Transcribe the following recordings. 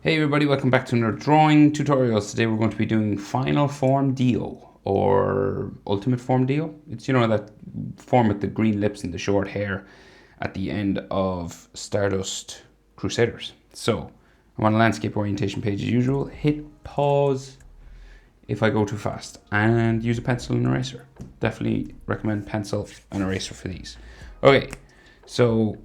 Hey everybody, welcome back to another drawing tutorial. Today we're going to be doing Final Form Dio or Ultimate Form Dio. It's, you know, that form with the green lips and the short hair at the end of Stardust Crusaders. So I'm on a landscape orientation page as usual. Hit pause if I go too fast and use a pencil and eraser. Definitely recommend pencil and eraser for these. Okay, so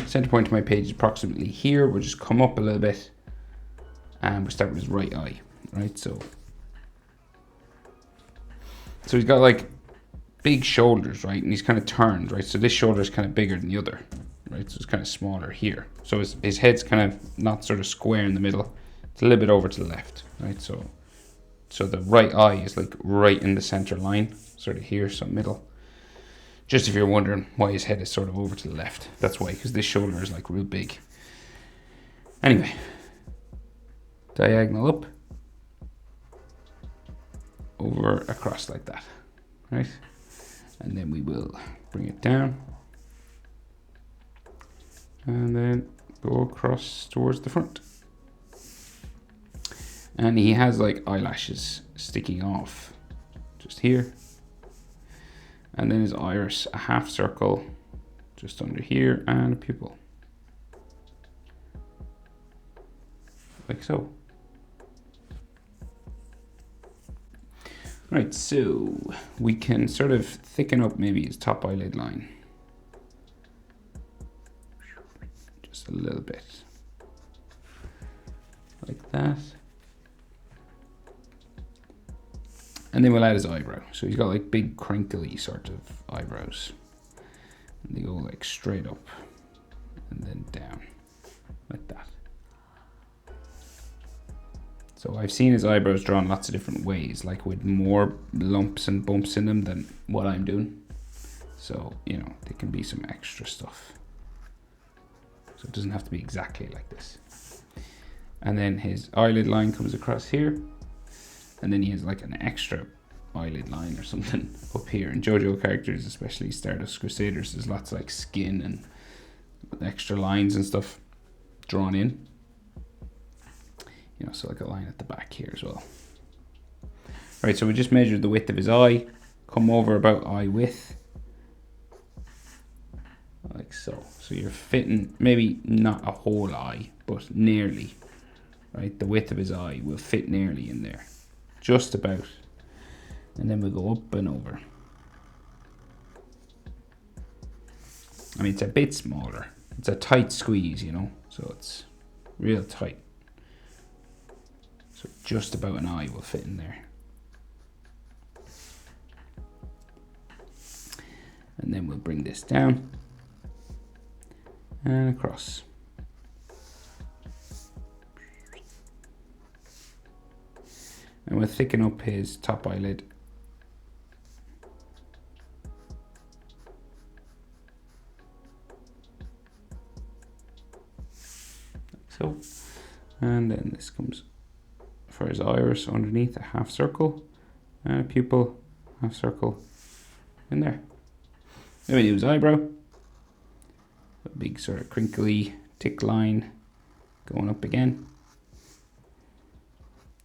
center point of my page is approximately here. We'll just come up a little bit and we'll start with his right eye, right? So he's got like big shoulders, right? And he's kind of turned, right? So this shoulder is kind of bigger than the other, right? So it's kind of smaller here. So his head's kind of not sort of square in the middle. It's a little bit over to the left, right? So the right eye is like right in the center line, sort of here, so middle. Just if you're wondering why his head is sort of over to the left. That's why, because this shoulder is like real big. Anyway, diagonal up, over, across like that, right? And then we will bring it down. And then go across towards the front. And he has like eyelashes sticking off just here. And then his iris, a half circle just under here, and a pupil. Like so. Right, so we can sort of thicken up maybe his top eyelid line. Just a little bit. Like that. And then we'll add his eyebrow. So he's got like big crinkly sort of eyebrows. And they go like straight up and then down like that. So I've seen his eyebrows drawn lots of different ways, like with more lumps and bumps in them than what I'm doing. So, you know, there can be some extra stuff. So it doesn't have to be exactly like this. And then his eyelid line comes across here. And then he has like an extra eyelid line or something up here. In JoJo characters, especially Stardust Crusaders, there's lots of like skin and extra lines and stuff drawn in. You know, so like a line at the back here as well. Right, so we just measured the width of his eye, come over about eye width. Like so. So you're fitting maybe not a whole eye, but nearly. Right, the width of his eye will fit nearly in there. Just about. And then we'll go up and over. I mean, it's a bit smaller. It's a tight squeeze, you know, so it's real tight. So just about an eye will fit in there. And then we'll bring this down and across. And we'll thicken up his top eyelid. Like so. And then this comes for his iris underneath, a half circle. And a pupil, half circle in there. Then we do his eyebrow. A big sort of crinkly tick line going up again.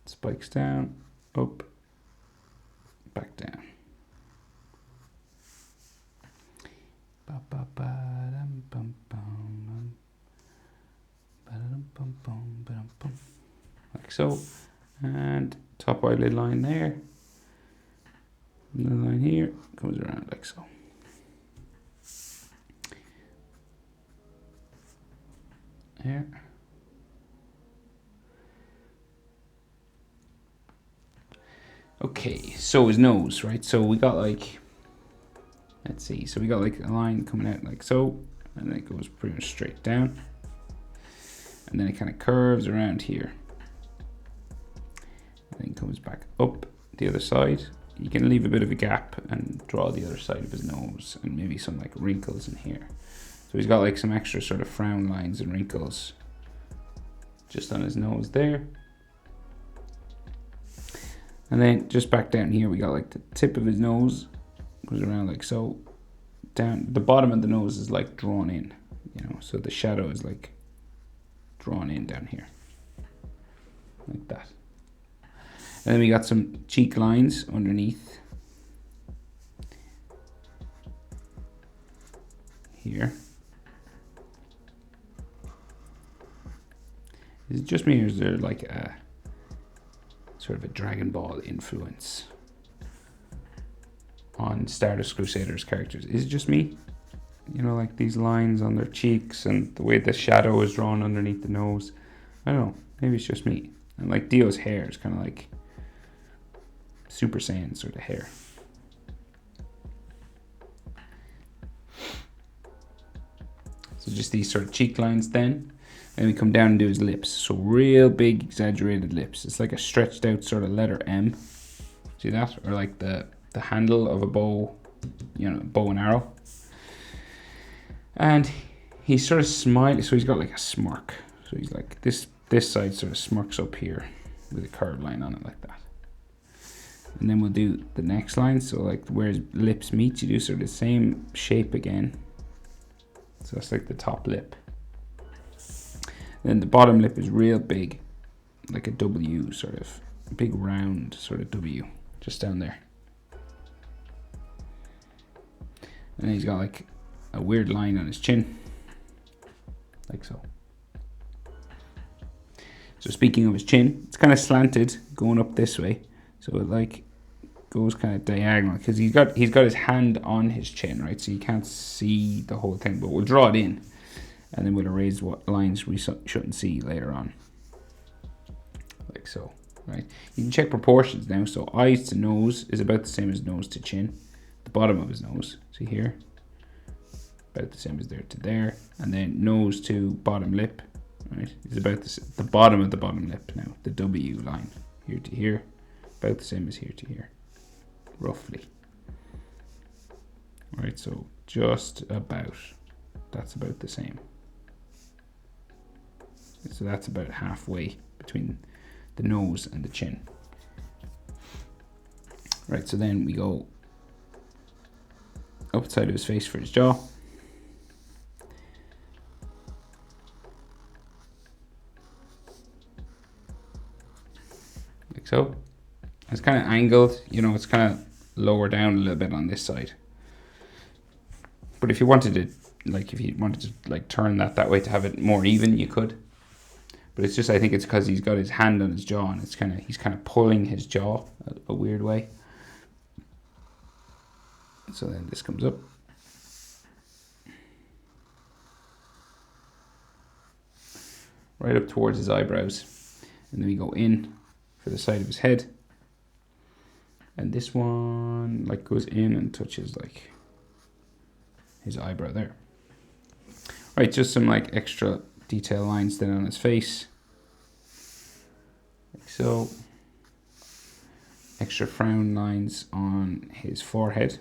Spikes down, up, back down. Like so. And top eyelid line there. And the line here comes around like so. There. Okay, so his nose, right? So we got like, let's see, so we got like a line coming out like so, and then it goes pretty much straight down. And then it kind of curves around here. And then comes back up the other side. You can leave a bit of a gap and draw the other side of his nose and maybe some like wrinkles in here. So he's got like some extra sort of frown lines and wrinkles just on his nose there. And then just back down here, we got like the tip of his nose goes around like so. Down the bottom of the nose is like drawn in, you know, so the shadow is like drawn in down here, like that. And then we got some cheek lines underneath here. Is it just me, or is there like a sort of a Dragon Ball influence on Stardust Crusaders characters? Is it just me? You know, like these lines on their cheeks and the way the shadow is drawn underneath the nose. I don't know, maybe it's just me. And like Dio's hair is kind of like Super Saiyan sort of hair. So just these sort of cheek lines then. And we come down and do his lips. So real big exaggerated lips. It's like a stretched out sort of letter M. See that? Or like the handle of a bow, you know, bow and arrow. And he's sort of smiling, so he's got like a smirk. So he's like, this side sort of smirks up here with a curved line on it like that. And then we'll do the next line. So like where his lips meet, you do sort of the same shape again. So that's like the top lip. Then the bottom lip is real big, like a W sort of, big round sort of W, just down there. And he's got like a weird line on his chin, like so. So speaking of his chin, it's kind of slanted going up this way. So it like goes kind of diagonal because he's got his hand on his chin, right? So you can't see the whole thing, but we'll draw it in. And then we'll erase what lines we shouldn't see later on. Like so, right? You can check proportions now. So eyes to nose is about the same as nose to chin. The bottom of his nose, see here? About the same as there to there. And then nose to bottom lip, right? Is about the bottom of the bottom lip now. The W line, here to here. About the same as here to here, roughly. All right, so just about, that's about the same. So that's about halfway between the nose and the chin. Right, so then we go outside of his face for his jaw. Like so. It's kind of angled, you know, it's kind of lower down a little bit on this side. But if you wanted to, turn that way to have it more even, you could. But it's just, I think it's because he's got his hand on his jaw and he's kind of pulling his jaw a weird way. So then this comes up. Right up towards his eyebrows. And then we go in for the side of his head. And this one like goes in and touches like his eyebrow there. Right, just some like extra detail lines then on his face, like so. Extra frown lines on his forehead.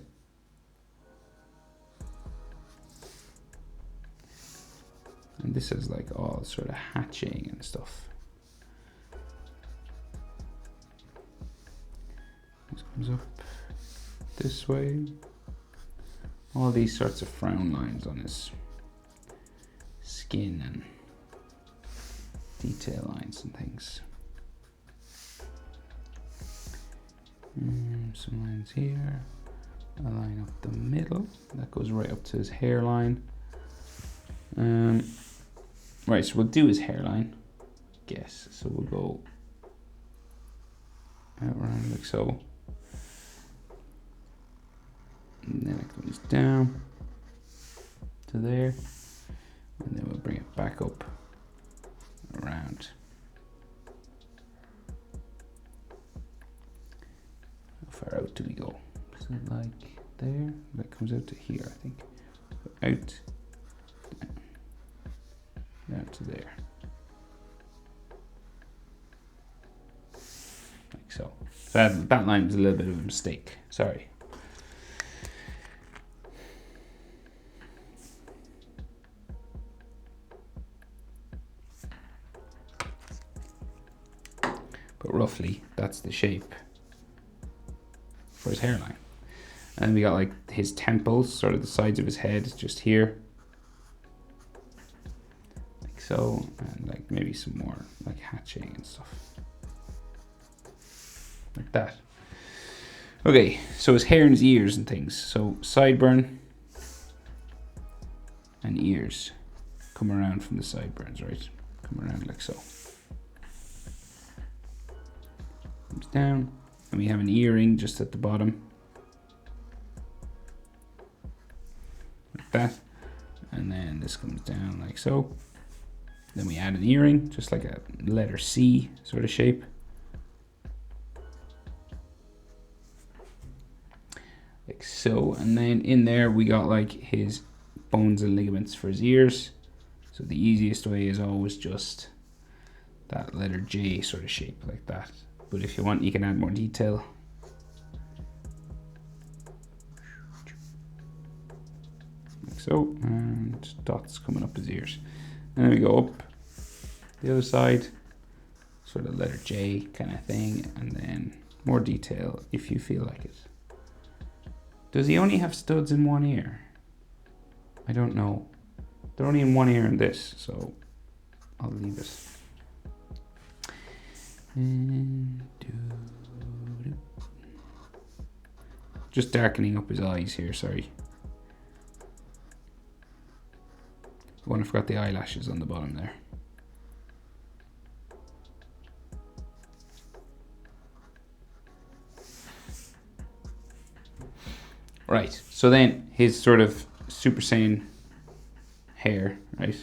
And this is like all sort of hatching and stuff. This comes up this way. All these sorts of frown lines on his skin and detail lines and things. Some lines here. A line up the middle. That goes right up to his hairline. Right, so we'll do his hairline. Guess. So we'll go out around like so. And then it comes down to there. And then we'll bring it back up around. How far out do we go? So like there, that comes out to here, I think. So out, down to there. Like so. So that line was a little bit of a mistake, sorry. But roughly, that's the shape for his hairline. And we got like his temples, sort of the sides of his head, just here. Like so, and like maybe some more like hatching and stuff. Like that. Okay, so his hair and his ears and things. So sideburn and ears come around from the sideburns, right? Come around like so. Comes down, and we have an earring just at the bottom. Like that. And then this comes down like so. Then we add an earring, just like a letter C sort of shape. Like so, and then in there we got like his bones and ligaments for his ears. So the easiest way is always just that letter J sort of shape like that. But if you want, you can add more detail. Like so, and dots coming up his ears. And then we go up the other side, sort of letter J kind of thing, and then more detail if you feel like it. Does he only have studs in one ear? I don't know. They're only in one ear in this, so I'll leave it. Just darkening up his eyes here, sorry. Oh, and I forgot the eyelashes on the bottom there. Right, so then his sort of Super Saiyan hair, right?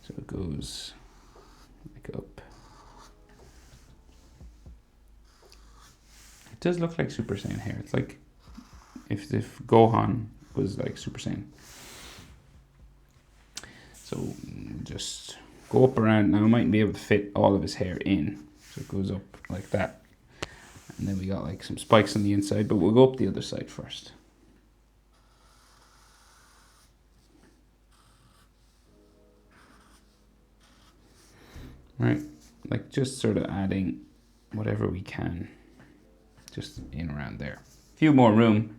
So it goes like up. It does look like Super Saiyan hair. It's like if Gohan was like Super Saiyan. So just go up around. Now I mightn't be able to fit all of his hair in. So it goes up like that. And then we got like some spikes on the inside, but we'll go up the other side first. Right, like just sort of adding whatever we can just in around there. A few more room,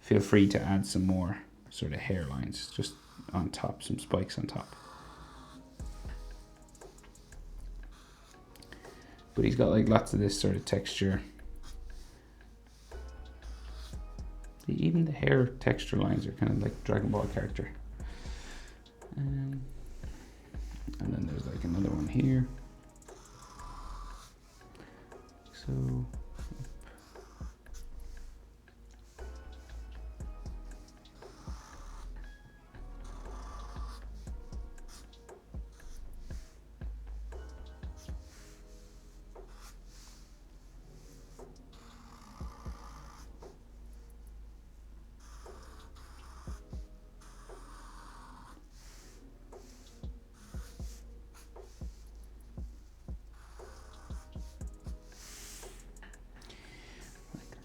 feel free to add some more sort of hairlines just on top, some spikes on top. But he's got like lots of this sort of texture. Even the hair texture lines are kind of like Dragon Ball character. And then there's like another one here. So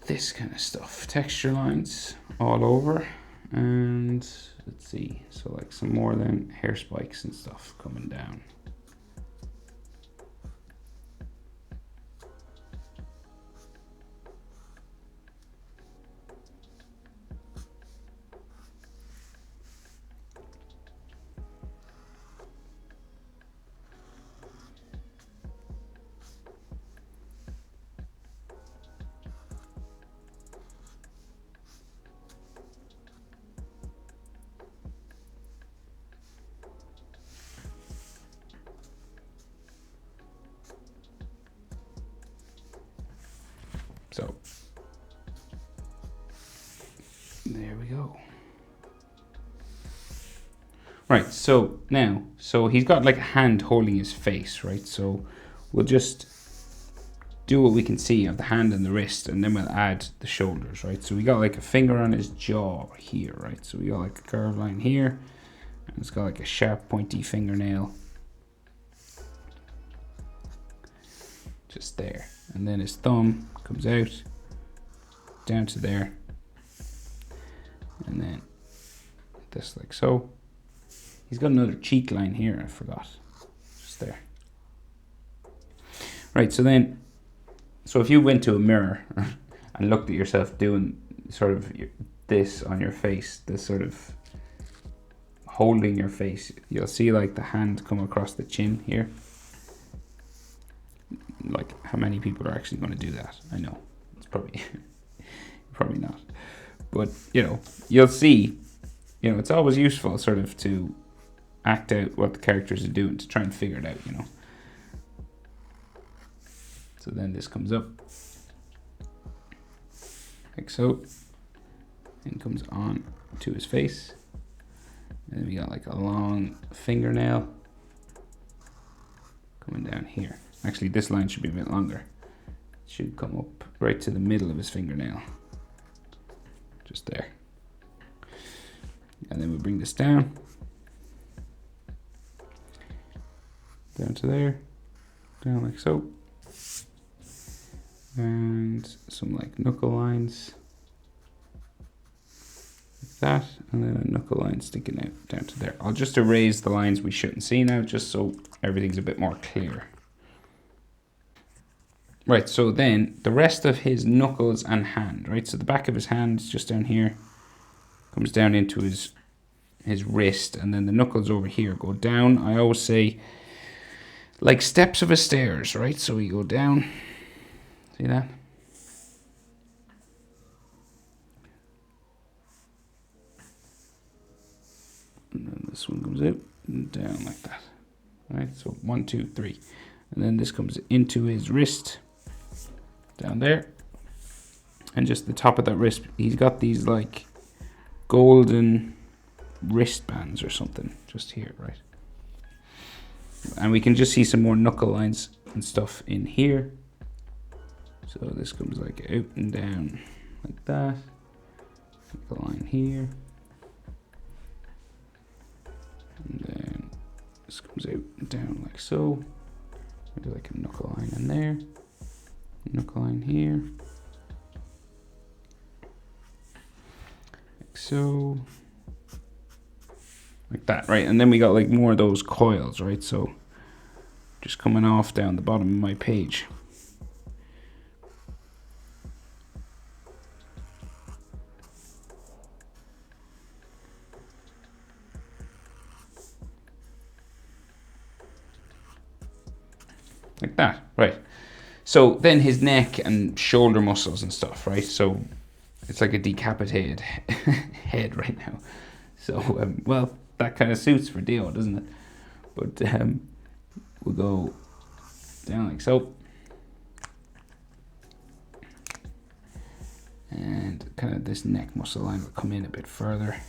this kind of stuff, texture lines all over, and let's see, so like some more then hair spikes and stuff coming down. So there we go. Right, so now, so he's got like a hand holding his face, right? So we'll just do what we can see of the hand and the wrist, and then we'll add the shoulders, right? So we got like a finger on his jaw here, right? So we got like a curved line here, and it's got like a sharp pointy fingernail just there. And then his thumb comes out down to there, and then this like so. He's got another cheek line here, I forgot, just there. Right, so then, so if you went to a mirror and looked at yourself doing sort of this on your face, this sort of holding your face. You'll see like the hand come across the chin here. Like, how many people are actually going to do that? I know it's probably probably not, but you know, you'll see, you know, it's always useful sort of to act out what the characters are doing to try and figure it out, you know. So then this comes up like so, and comes on to his face, and then we got like a long fingernail coming down here. Actually, this line should be a bit longer. It should come up right to the middle of his fingernail, just there. And then we bring this down to there, down like so, and some like knuckle lines like that, and then a knuckle line sticking out down to there. I'll just erase the lines we shouldn't see now, just so everything's a bit more clear. Right, so then the rest of his knuckles and hand, right? So the back of his hand is just down here, comes down into his wrist, and then the knuckles over here go down. I always say like steps of a stairs, right? So we go down, see that? And then this one comes out and down like that, right? So 1, 2, 3. And then this comes into his wrist, down there, and just the top of that wrist, he's got these like golden wristbands or something just here, right? And we can just see some more knuckle lines and stuff in here. So this comes like out and down like that, like a line here, and then this comes out and down like so. Maybe like a knuckle line in there, knuckle line here, like so, like that, right? And then we got like more of those coils, right? So just coming off down the bottom of my page. Like that, right? So then his neck and shoulder muscles and stuff, right? So it's like a decapitated head right now. So, well, that kind of suits for Dio, doesn't it? But we'll go down like so. And kind of this neck muscle line will come in a bit further.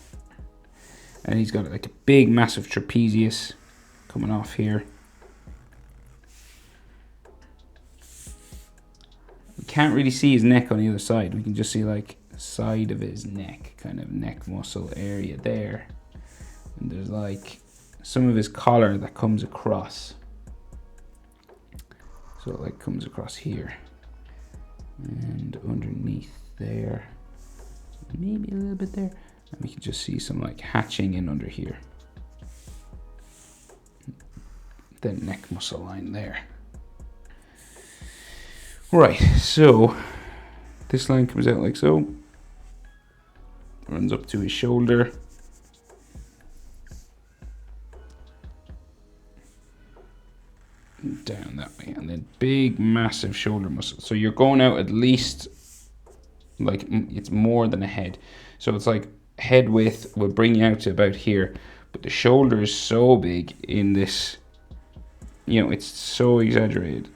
And he's got like a big, massive trapezius coming off here. We can't really see his neck on the other side. We can just see like the side of his neck, kind of neck muscle area there. And there's like some of his collar that comes across. So it like comes across here. And underneath there. Maybe a little bit there. And we can just see some like hatching in under here. The neck muscle line there. Right, so this line comes out like so, runs up to his shoulder, and down that way, and then big massive shoulder muscle. So you're going out at least, like, it's more than a head. So it's like head width will bring you out to about here, but the shoulder is so big in this, you know, it's so exaggerated.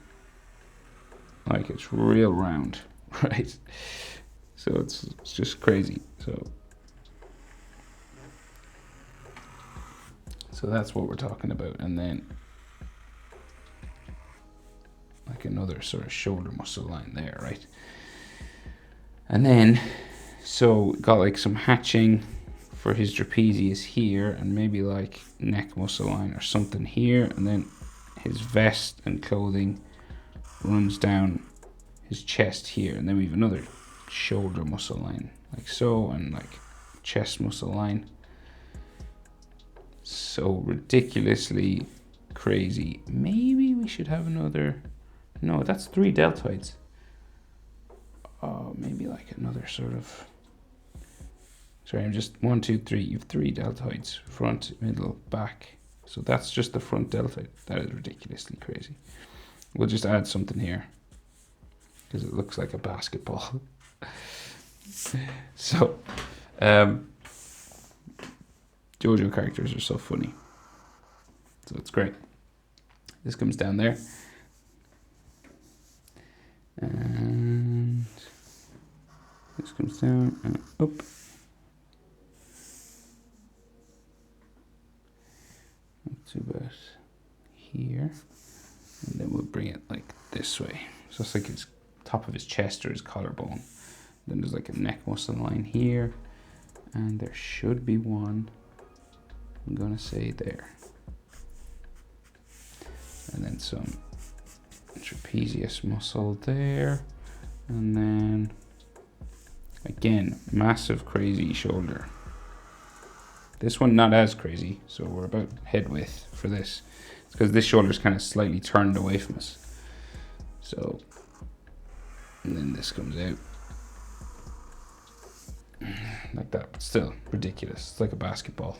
Like it's real round, right? So it's just crazy. So that's what we're talking about. And then like another sort of shoulder muscle line there, right? And then, so got like some hatching for his trapezius here, and maybe like neck muscle line or something here, and then his vest and clothing runs down his chest here, and then we have another shoulder muscle line like so, and like chest muscle line. So ridiculously crazy. Maybe we should have another, no, that's 3 deltoids. Maybe like another sort of Sorry, I'm just 1, 2, 3. You have 3 deltoids: front, middle, back. So that's just the front deltoid. That is ridiculously crazy. We'll just add something here because it looks like a basketball. So, JoJo characters are so funny. So it's great. This comes down there. And this comes down and up. Up to about here. And then we'll bring it like this way. So it's like his top of his chest or his collarbone. Then there's like a neck muscle line here. And there should be one, I'm gonna say there. And then some trapezius muscle there. And then, again, massive crazy shoulder. This one not as crazy, so we're about head width for this. It's because this shoulder is kind of slightly turned away from us. So, and then this comes out. Like that, but still ridiculous. It's like a basketball.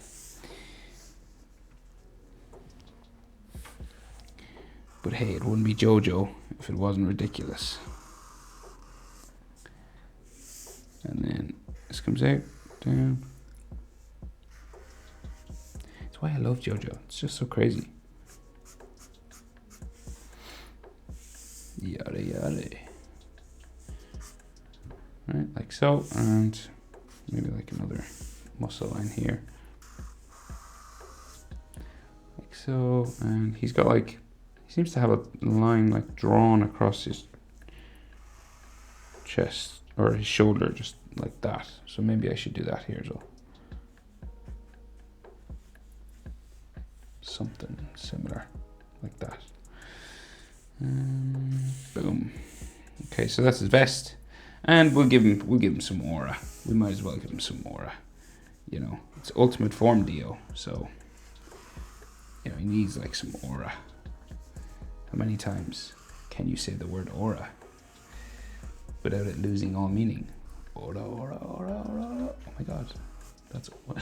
But hey, it wouldn't be JoJo if it wasn't ridiculous. And then this comes out, down. That's why I love JoJo. It's just so crazy. Yada yada. Right, like so, and maybe like another muscle line here. Like so, and he's got like, he seems to have a line like drawn across his chest or his shoulder, just like that. So maybe I should do that here as well. Something similar like that. Boom. Okay, so that's his vest, and we'll give him some aura. We might as well give him some aura. You know, it's ultimate form Dio, so you know he needs like some aura. How many times can you say the word aura without it losing all meaning? Aura, aura, aura, aura. Oh my god, that's what.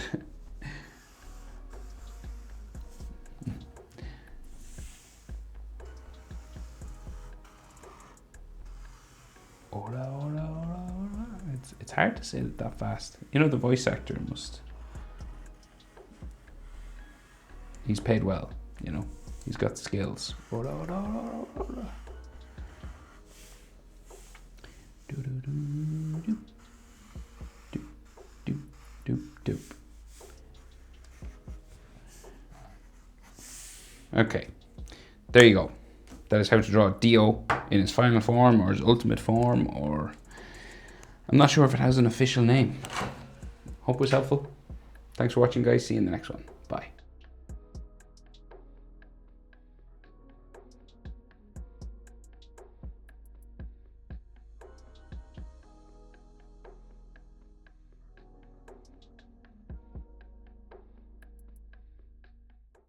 Aura, aura, aura, aura. It's hard to say it that fast. You know, the voice actor must. He's paid well, you know. He's got skills. Aura, aura, aura, aura. Do do do do do do do do. Okay, there you go. That is how to draw Dio in his final form or his ultimate form, or I'm not sure if it has an official name. Hope it was helpful. Thanks for watching, guys. See you in the next one.